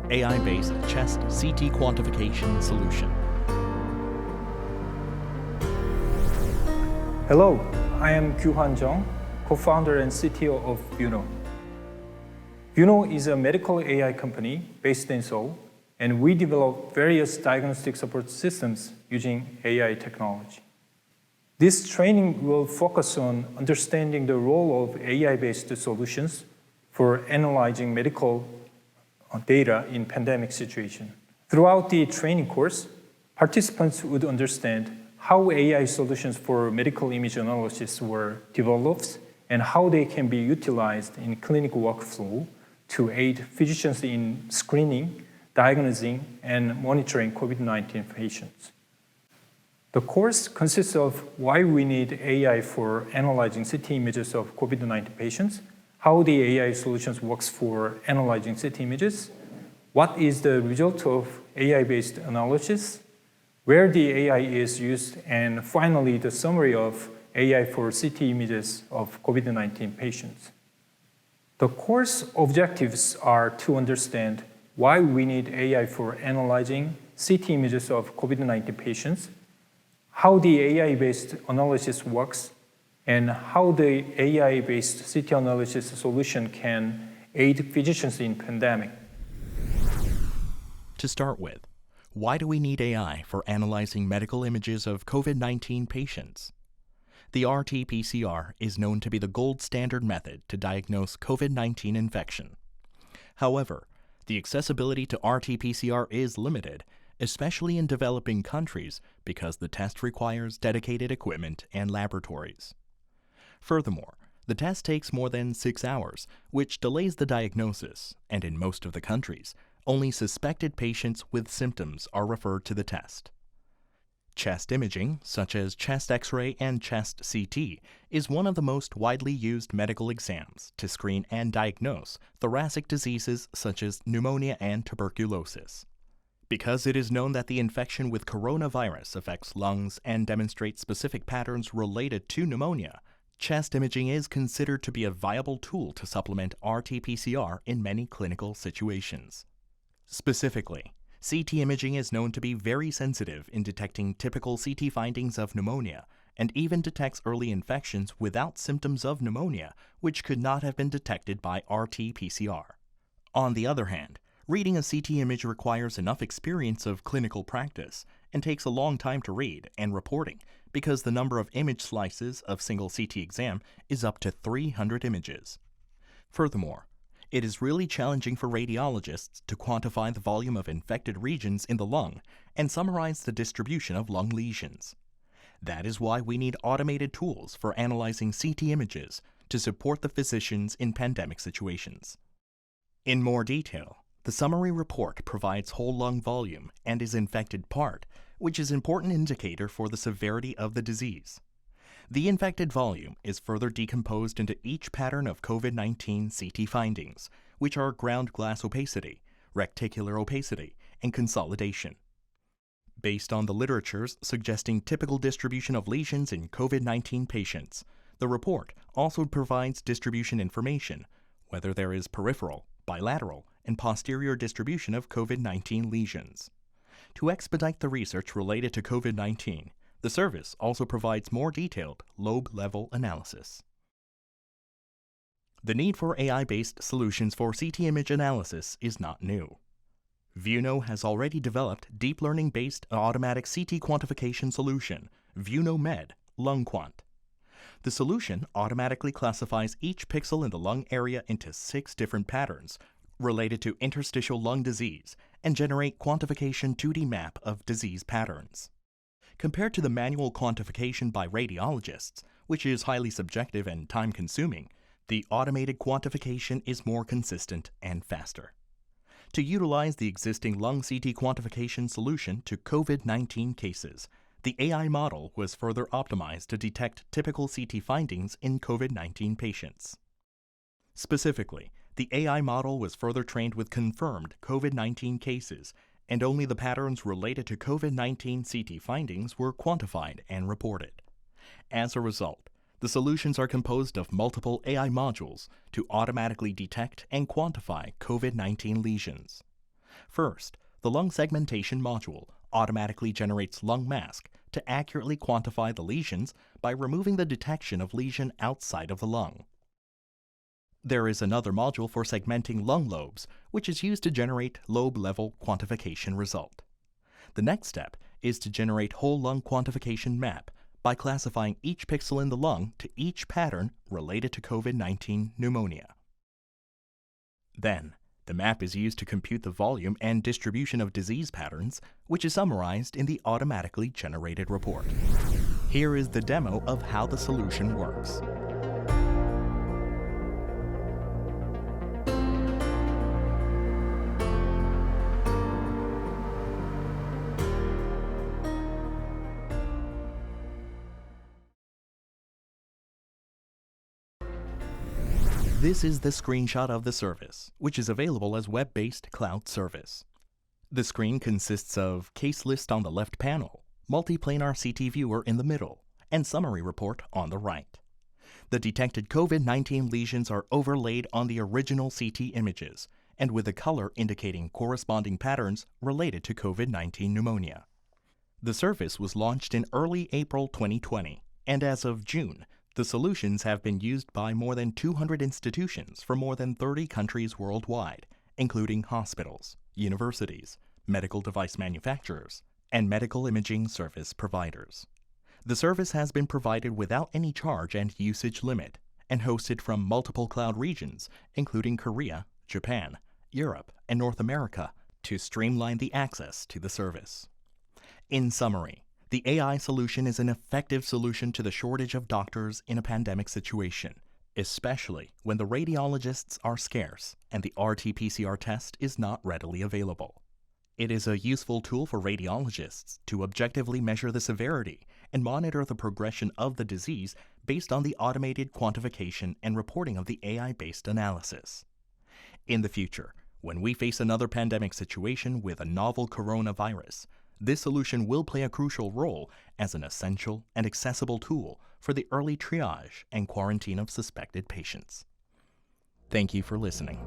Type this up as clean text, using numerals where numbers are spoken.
AI-based Chest CT Quantification Solution. Hello, I am Kyuhan Jung, co-founder and CTO of Vuno. Vuno is a medical AI company based in Seoul, and we develop various diagnostic support systems using AI technology. This training will focus on understanding the role of AI-based solutions for analyzing medical data in pandemic situation. Throughout the training course, participants would understand how AI solutions for medical image analysis were developed and how they can be utilized in clinical workflow to aid physicians in screening, diagnosing, and monitoring COVID-19 patients. The course consists of why we need AI for analyzing CT images of COVID-19 patients, how the AI solutions works for analyzing CT images, what is the result of AI-based analysis, where the AI is used, and finally the summary of AI for CT images of COVID-19 patients. The course objectives are to understand why we need AI for analyzing CT images of COVID-19 patients, how the AI-based analysis works, and how the AI-based CT analysis solution can aid physicians in pandemic. To start with, why do we need AI for analyzing medical images of COVID-19 patients? The RT-PCR is known to be the gold standard method to diagnose COVID-19 infection. However, the accessibility to RT-PCR is limited, especially in developing countries, because the test requires dedicated equipment and laboratories. Furthermore, the test takes more than 6 hours, which delays the diagnosis, and in most of the countries, only suspected patients with symptoms are referred to the test. Chest imaging, such as chest X-ray and chest CT, is one of the most widely used medical exams to screen and diagnose thoracic diseases such as pneumonia and tuberculosis. Because it is known that the infection with coronavirus affects lungs and demonstrates specific patterns related to pneumonia, chest imaging is considered to be a viable tool to supplement RT-PCR in many clinical situations. Specifically, CT imaging is known to be very sensitive in detecting typical CT findings of pneumonia and even detects early infections without symptoms of pneumonia, which could not have been detected by RT-PCR. On the other hand, reading a CT image requires enough experience of clinical practice and takes a long time to read and reporting because the number of image slices of single CT exam is up to 300 images. Furthermore, it is really challenging for radiologists to quantify the volume of infected regions in the lung and summarize the distribution of lung lesions. That is why we need automated tools for analyzing CT images to support the physicians in pandemic situations. In more detail, the summary report provides whole lung volume and is infected part, which is an important indicator for the severity of the disease. The infected volume is further decomposed into each pattern of COVID-19 CT findings, which are ground glass opacity, reticular opacity, and consolidation. Based on the literatures suggesting typical distribution of lesions in COVID-19 patients, the report also provides distribution information, whether there is peripheral, bilateral, and posterior distribution of COVID-19 lesions. To expedite the research related to COVID-19, the service also provides more detailed lobe-level analysis. The need for AI-based solutions for CT image analysis is not new. Vuno has already developed deep learning-based automatic CT quantification solution, Vuno Med LungQuant. The solution automatically classifies each pixel in the lung area into 6 different patterns related to interstitial lung disease and generate quantification 2D map of disease patterns. Compared to the manual quantification by radiologists, which is highly subjective and time-consuming, the automated quantification is more consistent and faster. To utilize the existing lung CT quantification solution to COVID-19 cases, the AI model was further optimized to detect typical CT findings in COVID-19 patients. Specifically, the AI model was further trained with confirmed COVID-19 cases, and only the patterns related to COVID-19 CT findings were quantified and reported. As a result, the solutions are composed of multiple AI modules to automatically detect and quantify COVID-19 lesions. First, the lung segmentation module automatically generates lung mask to accurately quantify the lesions by removing the detection of lesion outside of the lung. There is another module for segmenting lung lobes, which is used to generate lobe-level quantification result. The next step is to generate whole lung quantification map by classifying each pixel in the lung to each pattern related to COVID-19 pneumonia. Then, the map is used to compute the volume and distribution of disease patterns, which is summarized in the automatically generated report. Here is the demo of how the solution works. This is the screenshot of the service, which is available as web-based cloud service. The screen consists of case list on the left panel, multiplanar CT viewer in the middle, and summary report on the right. The detected COVID-19 lesions are overlaid on the original CT images, and with a color indicating corresponding patterns related to COVID-19 pneumonia. The service was launched in early April 2020, and as of June, the solutions have been used by more than 200 institutions from more than 30 countries worldwide, including hospitals, universities, medical device manufacturers, and medical imaging service providers. The service has been provided without any charge and usage limit, and hosted from multiple cloud regions, including Korea, Japan, Europe, and North America, to streamline the access to the service. In summary, the AI solution is an effective solution to the shortage of doctors in a pandemic situation, especially when the radiologists are scarce and the RT-PCR test is not readily available. It is a useful tool for radiologists to objectively measure the severity and monitor the progression of the disease based on the automated quantification and reporting of the AI-based analysis. In the future, when we face another pandemic situation with a novel coronavirus, this solution will play a crucial role as an essential and accessible tool for the early triage and quarantine of suspected patients. Thank you for listening.